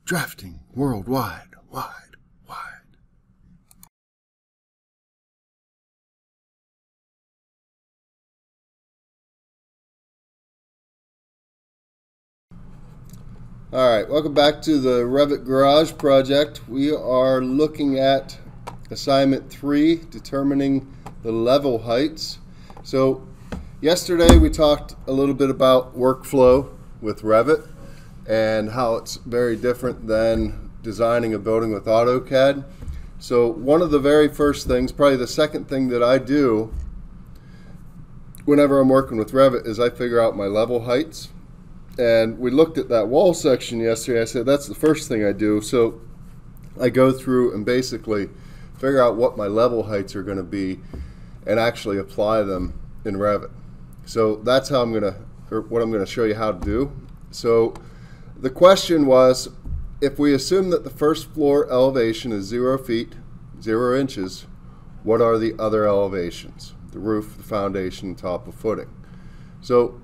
Drafting worldwide, wide. Alright, welcome back to the Revit Garage project. We are looking at assignment 3, determining the level heights. So yesterday we talked a little bit about workflow with Revit and how it's very different than designing a building with AutoCAD. So one of the very first things, probably the second thing that I do whenever I'm working with Revit is I figure out my level heights. And we looked at that wall section yesterday. I said that's the first thing I do. So I go through and basically figure out what my level heights are going to be and actually apply them in Revit. So that's how what I'm going to show you how to do. So the question was, if we assume that the first floor elevation is 0 feet, 0 inches, what are the other elevations? The roof, the foundation, top of footing. So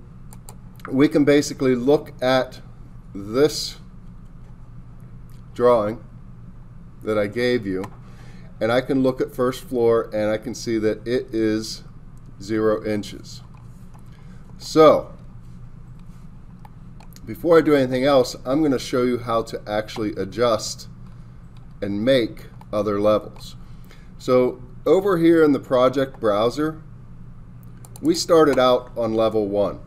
we can basically look at this drawing that I gave you, and I can look at first floor and I can see that it is 0 inches. So before I do anything else, I'm going to show you how to actually adjust and make other levels. So over here in the project browser, we started out on level 1.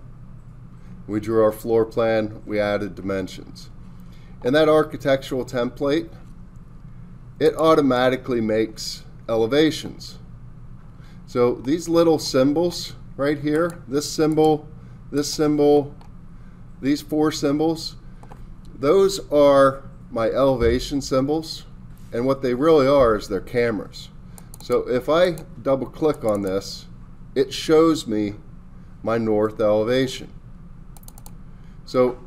We drew our floor plan, we added dimensions. In that architectural template, it automatically makes elevations. So these little symbols right here, this symbol, these 4 symbols, those are my elevation symbols, and what they really are is they're cameras. So if I double click on this, it shows me my north elevation. So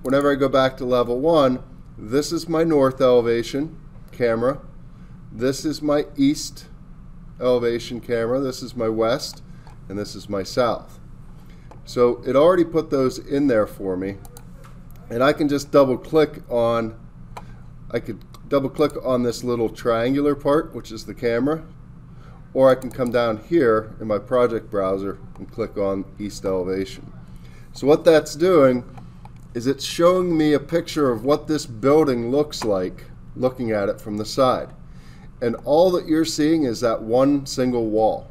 whenever I go back to level 1, this is my north elevation camera, this is my east elevation camera, this is my west, and this is my south. So it already put those in there for me, and I can just double click on, this little triangular part, which is the camera, or I can come down here in my project browser and click on east elevation. So what that's doing is it's showing me a picture of what this building looks like looking at it from the side. And all that you're seeing is that one single wall.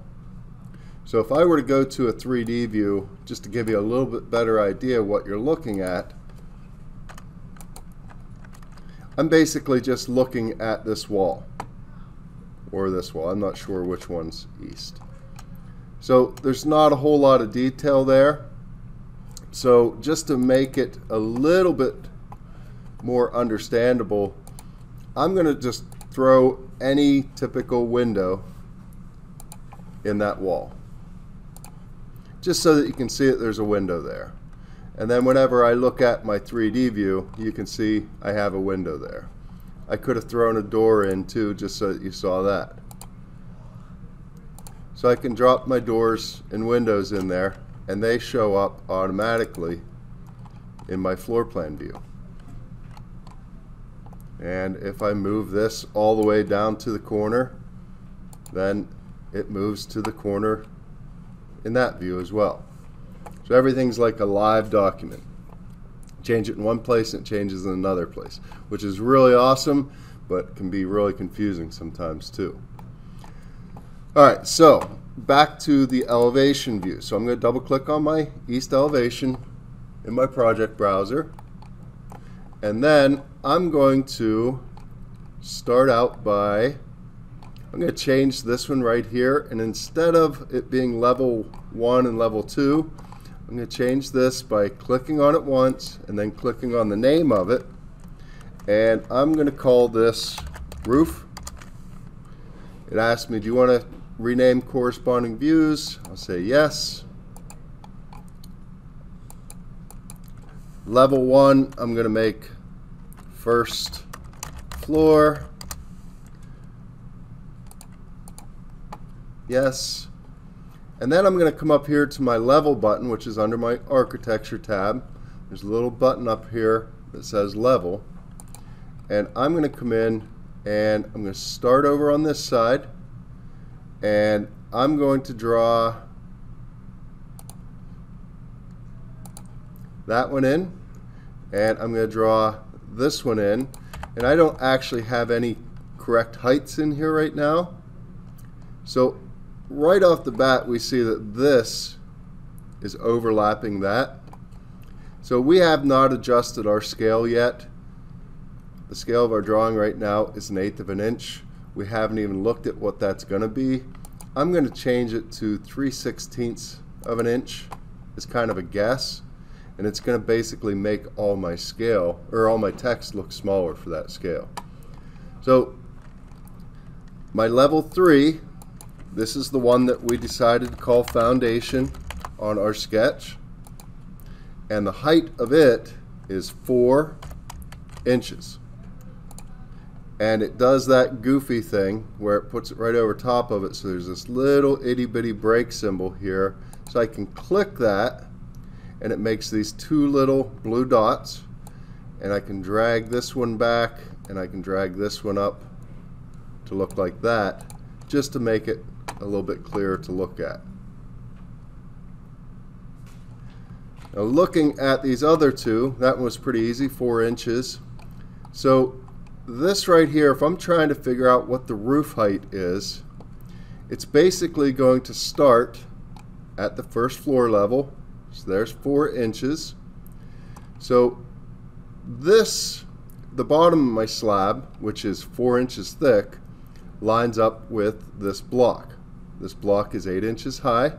So if I were to go to a 3D view, just to give you a little bit better idea of what you're looking at, I'm basically just looking at this wall, or this wall. I'm not sure which one's east. So there's not a whole lot of detail there. So just to make it a little bit more understandable, I'm going to just throw any typical window in that wall, just so that you can see that there's a window there. And then whenever I look at my 3D view, you can see I have a window there. I could have thrown a door in too, just so that you saw that. So I can drop my doors and windows in there, and they show up automatically in my floor plan view. And if I move this all the way down to the corner, then it moves to the corner in that view as well. So everything's like a live document. Change it in one place and it changes in another place, which is really awesome, but can be really confusing sometimes too. Alright, so back to the elevation view. So I'm going to double click on my east elevation in my project browser, and then I'm going to start out by, I'm going to change this one right here, and instead of it being level 1 and level 2, I'm going to change this by clicking on it once and then clicking on the name of it, and I'm going to call this roof. It asks me, do you want to rename corresponding views? I'll say yes. Level 1, I'm going to make first floor. Yes. And then I'm going to come up here to my level button, which is under my architecture tab. There's a little button up here that says level. and I'm going to come in and I'm going to start over on this side, and I'm going to draw that one in, and I'm going to draw this one in, and I don't actually have any correct heights in here right now. So right off the bat we see that this is overlapping that. So we have not adjusted our scale yet. The scale of our drawing right now is 1/8 of an inch. We haven't even looked at what that's going to be. I'm going to change it to 3/16 of an inch. It's kind of a guess, and it's going to basically make all my scale, or all my text, look smaller for that scale. So my level 3, this is the one that we decided to call foundation on our sketch, and the height of it is 4 inches. And it does that goofy thing where it puts it right over top of it, so there's this little itty bitty break symbol here. So I can click that, and it makes these 2 little blue dots, and I can drag this one back and I can drag this one up to look like that, just to make it a little bit clearer to look at. Now looking at these other two, that one was pretty easy, 4 inches. So this right here, if I'm trying to figure out what the roof height is, it's basically going to start at the first floor level. So there's 4 inches. So this, the bottom of my slab, which is 4 inches thick, lines up with this block. This block is 8 inches high.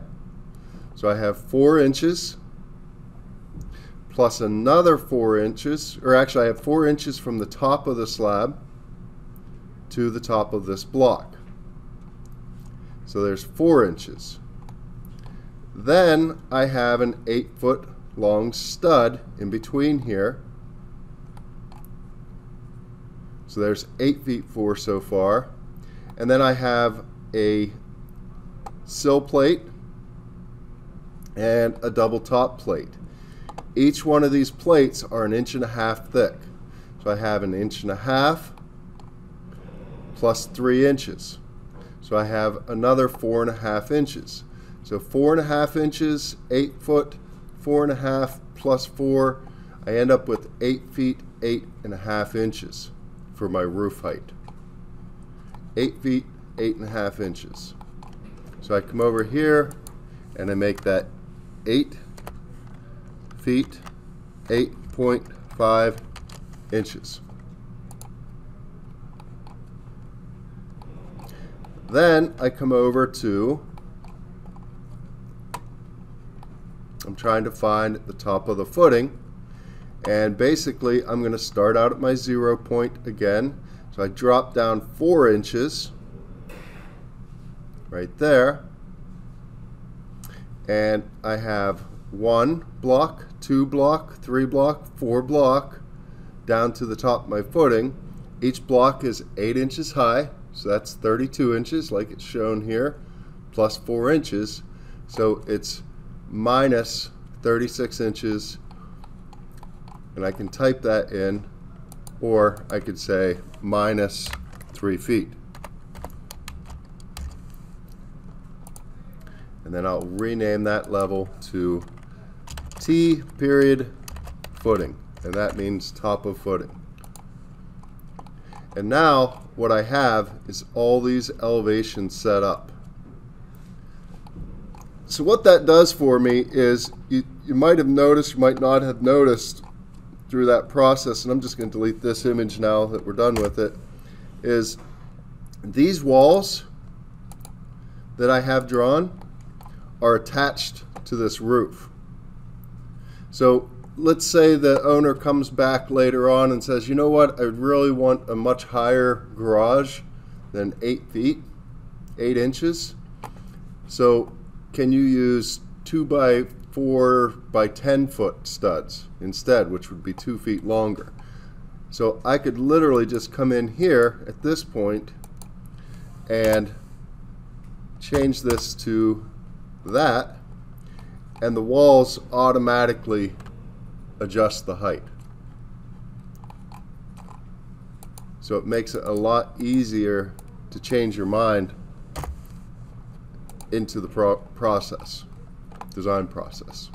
So I have 4 inches plus another 4 inches, or actually I have 4 inches from the top of the slab to the top of this block. So there's 4 inches. Then I have an 8-foot long stud in between here. So there's 8 feet 4 so far. And then I have a sill plate and a double top plate. Each one of these plates are 1.5 inches thick. So I have 1.5 inches plus 3 inches. So I have another 4.5 inches. So 4.5 inches, 8 foot, 4.5 plus 4, I end up with 8 feet, 8.5 inches for my roof height. 8 feet, 8.5 inches. So I come over here and I make that 8 feet, 8.5 inches. Then I come over to, I'm trying to find the top of the footing, and basically I'm going to start out at my 0 point again. So I drop down 4 inches right there, and I have 1 block, 2 block, 3 block, 4 block down to the top of my footing. Each block is 8 inches high, so that's 32 inches like it's shown here, plus 4 inches, so it's minus 36 inches, and I can type that in, or I could say minus 3 feet. And then I'll rename that level to T period footing, and that means top of footing. And now what I have is all these elevations set up. So what that does for me is, you might have noticed, you might not have noticed through that process, and I'm just going to delete this image now that we're done with it, is these walls that I have drawn are attached to this roof. So let's say the owner comes back later on and says, you know what, I really want a much higher garage than 8 feet, 8 inches. So can you use 2 by 4 by 10 foot studs instead, which would be 2 feet longer? So I could literally just come in here at this point and change this to that, and the walls automatically adjust the height. So it makes it a lot easier to change your mind into the design process.